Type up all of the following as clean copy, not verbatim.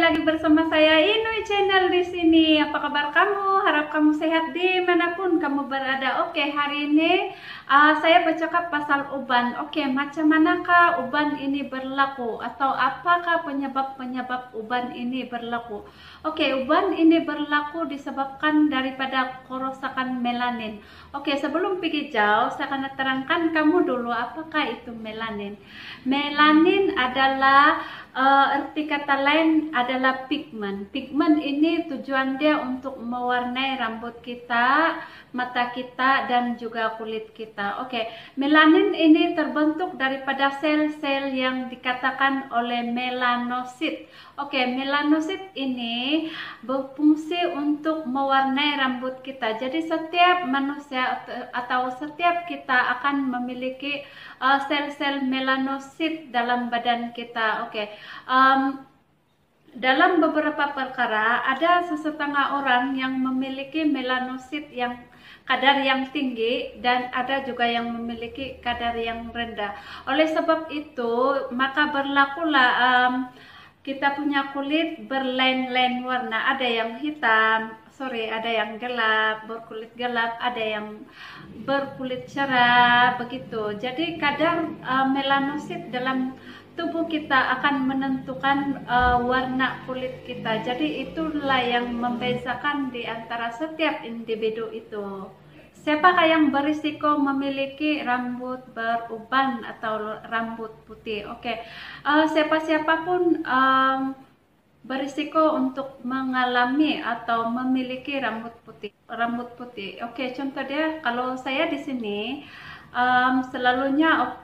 lagi bersama saya Inui Channel di sini. Apa kabar kamu? Harap kamu sehat dimanapun kamu berada. Oke, hari ini saya bercakap pasal uban. Oke, macam manakah uban ini berlaku atau apakah penyebab-penyebab uban ini berlaku? Oke, uban ini berlaku disebabkan daripada kerusakan melanin. Oke, sebelum pergi jauh, saya akan terangkan kamu dulu apakah itu melanin. Melanin adalah arti kata lain adalah pigmen. Pigmen ini tujuan dia untuk mewarnai rambut kita, mata kita, dan juga kulit kita. Oke, melanin ini terbentuk daripada sel-sel yang dikatakan oleh melanosit. Oke, melanosit ini berfungsi untuk mewarnai rambut kita. Jadi setiap manusia atau setiap kita akan memiliki sel-sel melanosit dalam badan kita. Oke. Dalam beberapa perkara ada sesetengah orang yang memiliki melanosit yang kadar yang tinggi dan ada juga yang memiliki kadar yang rendah. Oleh sebab itu maka berlakulah kita punya kulit berlain-lain warna. Ada yang hitam, ada yang gelap, berkulit gelap, ada yang berkulit cerah, begitu. Jadi kadar melanosit dalam tubuh kita akan menentukan warna kulit kita. Jadi itulah yang membedakan di antara setiap individu itu. Siapakah yang berisiko memiliki rambut beruban atau rambut putih? Oke, siapa-siapapun berisiko untuk mengalami atau memiliki rambut putih. Oke, contoh dia kalau saya di sini selalunya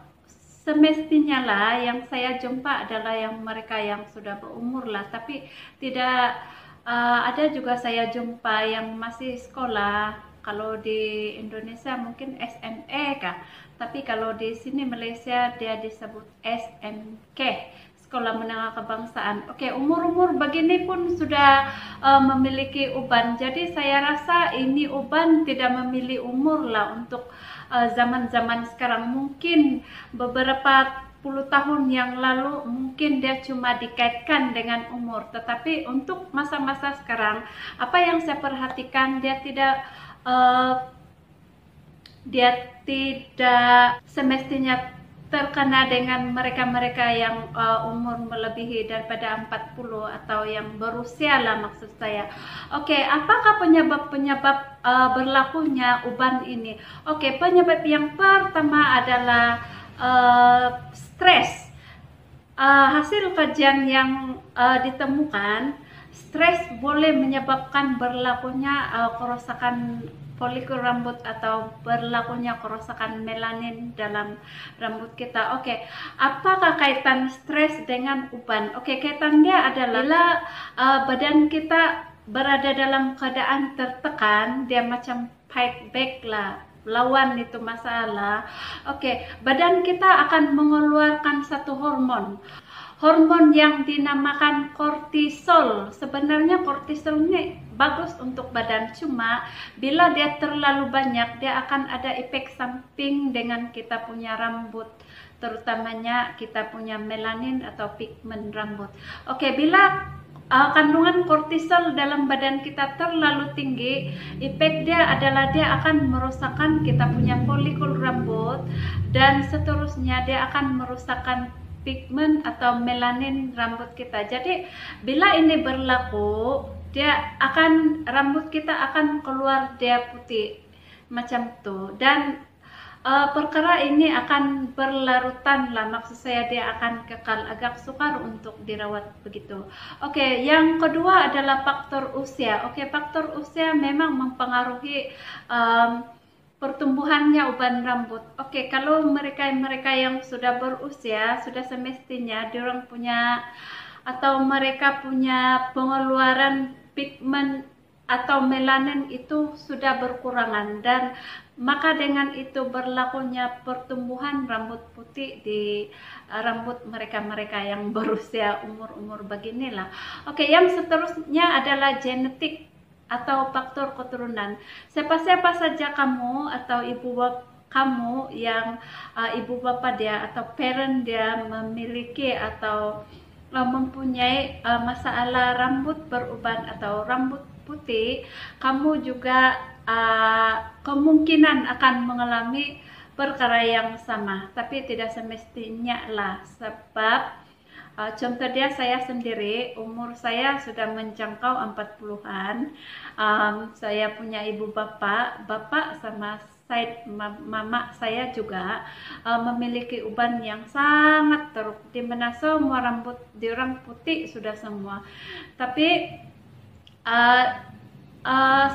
semestinya lah yang saya jumpa adalah yang mereka yang sudah berumur lah, tapi tidak ada juga saya jumpa yang masih sekolah. Kalau di Indonesia mungkin SME kah, tapi kalau di sini Malaysia dia disebut SMK, Sekolah Menengah Kebangsaan. Oke, umur-umur begini pun sudah memiliki uban. Jadi saya rasa ini uban tidak memilih umur lah untuk zaman-zaman sekarang. Mungkin beberapa puluh tahun yang lalu mungkin dia cuma dikaitkan dengan umur, tetapi untuk masa-masa sekarang apa yang saya perhatikan dia tidak semestinya terkena dengan mereka-mereka yang umur melebihi daripada 40 atau yang berusia lah maksud saya. Oke, apakah penyebab-penyebab berlakunya uban ini? Oke, penyebab yang pertama adalah stres. Hasil kajian yang ditemukan, stres boleh menyebabkan berlakunya kerusakan folikel rambut atau berlakunya kerusakan melanin dalam rambut kita. Oke, apakah kaitan stres dengan uban? Oke, kaitannya adalah bila badan kita berada dalam keadaan tertekan, dia macam fight back lah, lawan itu masalah. Oke, badan kita akan mengeluarkan satu hormon yang dinamakan kortisol. Sebenarnya kortisol ini bagus untuk badan, cuma bila dia terlalu banyak dia akan ada efek samping dengan kita punya rambut, terutamanya kita punya melanin atau pigmen rambut. Oke, bila kandungan kortisol dalam badan kita terlalu tinggi, efek dia adalah dia akan merusakkan kita punya folikel rambut dan seterusnya dia akan merusakkan pigmen atau melanin rambut kita. Jadi bila ini berlaku, rambut kita akan keluar dia putih macam itu, dan perkara ini akan berlarutan lah, maksud saya dia akan kekal, agak sukar untuk dirawat begitu. Oke, yang kedua adalah faktor usia. Oke, faktor usia memang mempengaruhi pertumbuhannya uban rambut. Oke, kalau mereka yang sudah berusia, sudah semestinya diorang punya atau mereka punya pengeluaran pigmen atau melanin itu sudah berkurangan, dan maka dengan itu berlakunya pertumbuhan rambut putih di rambut mereka yang berusia umur beginilah. Oke, yang seterusnya adalah genetik atau faktor keturunan. Siapa-siapa saja kamu atau ibu bapak kamu yang ibu bapak dia atau parent dia memiliki atau mempunyai masalah rambut beruban atau rambut putih, kamu juga kemungkinan akan mengalami perkara yang sama, tapi tidak semestinya lah, sebab contoh dia saya sendiri, umur saya sudah menjangkau 40-an. Saya punya ibu bapak sama mama saya juga memiliki uban yang sangat teruk, di mana semua rambut diorang putih sudah semua. Tapi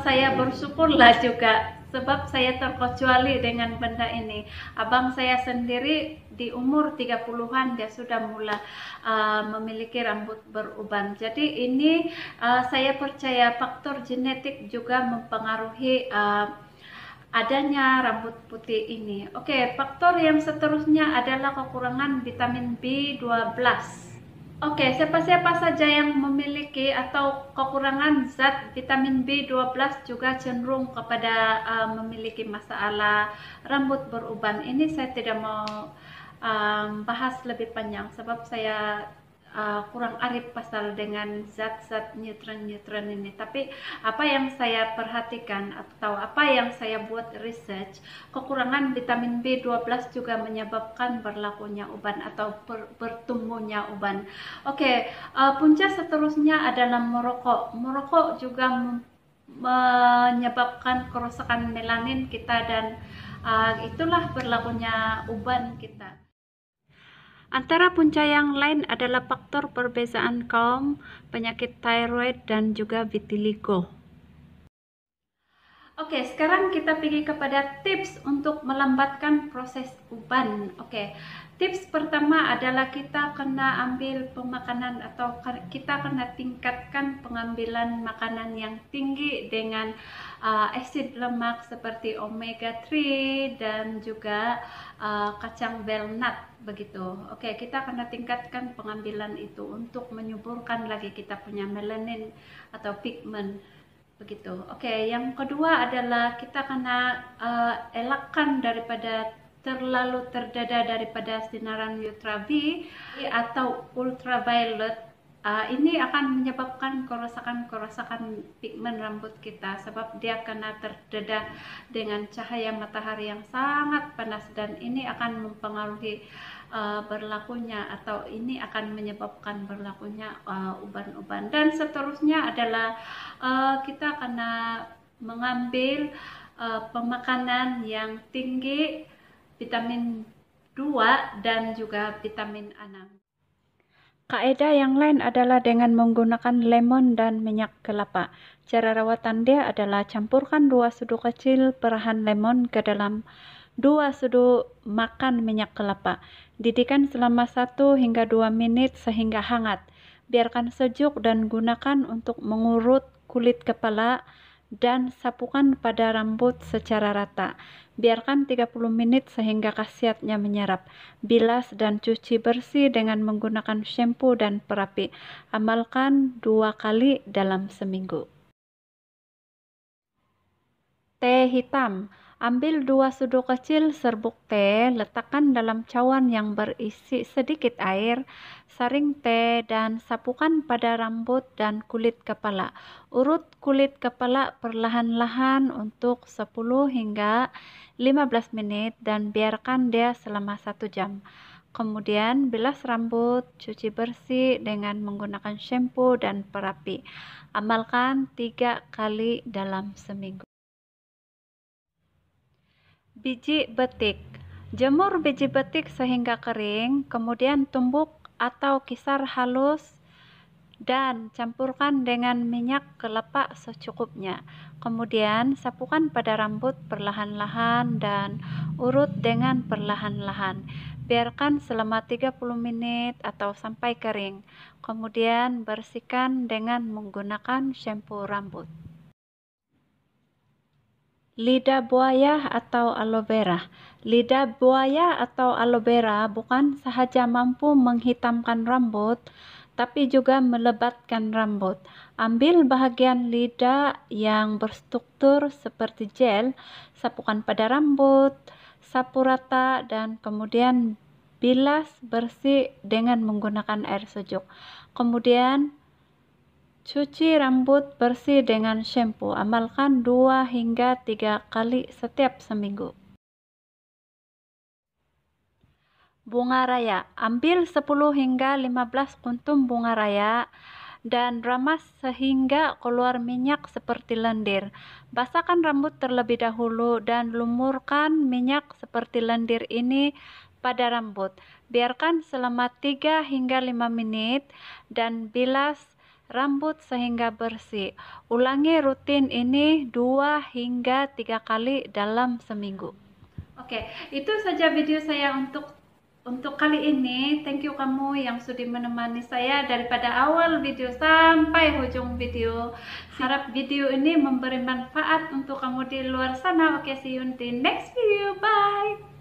saya bersyukurlah juga sebab saya terkecuali dengan benda ini. Abang saya sendiri di umur 30-an dia sudah mulai memiliki rambut beruban. Jadi ini saya percaya faktor genetik juga mempengaruhi adanya rambut putih ini. Oke, faktor yang seterusnya adalah kekurangan vitamin B12. Oke, siapa-siapa saja yang memiliki atau kekurangan zat vitamin B12 juga cenderung kepada memiliki masalah rambut beruban. Ini saya tidak mau bahas lebih panjang sebab saya kurang arif pasal dengan zat-zat nutren ini. Tapi apa yang saya perhatikan atau apa yang saya buat research, kekurangan vitamin B12 juga menyebabkan berlakunya uban atau bertumbuhnya uban. Oke, punca seterusnya adalah merokok. Merokok juga menyebabkan kerusakan melanin kita dan itulah berlakunya uban kita. Antara punca yang lain adalah faktor perbezaan kaum, penyakit tiroid, dan juga vitiligo. Oke, sekarang kita pergi kepada tips untuk melambatkan proses uban. Oke, tips pertama adalah kita kena ambil pemakanan atau kita kena tingkatkan pengambilan makanan yang tinggi dengan asid lemak seperti omega 3 dan juga kacang walnut begitu. Oke, kita kena tingkatkan pengambilan itu untuk menyuburkan lagi kita punya melanin atau pigmen. Begitu. Oke, yang kedua adalah kita kena elakkan daripada terlalu terdada daripada sinaran UV atau ultraviolet. Ini akan menyebabkan kerusakan pigmen rambut kita sebab dia kena terdada dengan cahaya matahari yang sangat panas dan ini akan mempengaruhi berlakunya atau ini akan menyebabkan berlakunya uban-uban. Dan seterusnya adalah kita kena mengambil pemakanan yang tinggi vitamin 2 dan juga vitamin 6. Kaidah yang lain adalah dengan menggunakan lemon dan minyak kelapa. Cara rawatan dia adalah campurkan 2 sudu kecil perahan lemon ke dalam 2 sudu makan minyak kelapa. Didihkan selama 1 hingga 2 menit sehingga hangat. Biarkan sejuk dan gunakan untuk mengurut kulit kepala dan sapukan pada rambut secara rata. Biarkan 30 menit sehingga khasiatnya menyerap. Bilas dan cuci bersih dengan menggunakan shampoo dan perapi. Amalkan 2 kali dalam seminggu. Teh hitam. Ambil 2 sudu kecil serbuk teh, letakkan dalam cawan yang berisi sedikit air, saring teh dan sapukan pada rambut dan kulit kepala. Urut kulit kepala perlahan-lahan untuk 10 hingga 15 menit dan biarkan dia selama 1 jam. Kemudian bilas rambut, cuci bersih dengan menggunakan shampoo dan perapi. Amalkan 3 kali dalam seminggu. Biji betik. Jemur biji betik sehingga kering, kemudian tumbuk atau kisar halus dan campurkan dengan minyak kelapa secukupnya. Kemudian sapukan pada rambut perlahan-lahan dan urut dengan perlahan-lahan. Biarkan selama 30 menit atau sampai kering. Kemudian bersihkan dengan menggunakan shampoo rambut. Lidah buaya atau aloe vera. Lidah buaya atau aloe vera bukan sahaja mampu menghitamkan rambut, tapi juga melebatkan rambut. Ambil bahagian lidah yang berstruktur seperti gel, sapukan pada rambut, sapu rata dan kemudian bilas bersih dengan menggunakan air sejuk. Kemudian cuci rambut bersih dengan shampoo. Amalkan 2 hingga 3 kali setiap seminggu. Bunga raya. Ambil 10 hingga 15 kuntum bunga raya dan ramas sehingga keluar minyak seperti lendir. Basahkan rambut terlebih dahulu dan lumurkan minyak seperti lendir ini pada rambut. Biarkan selama 3 hingga 5 menit dan bilas rambut sehingga bersih. Ulangi rutin ini 2 hingga 3 kali dalam seminggu. Oke, itu saja video saya untuk kali ini. Thank you kamu yang sudah menemani saya daripada awal video sampai ujung video. Harap video ini memberi manfaat untuk kamu di luar sana. Oke, see you in the next video. Bye.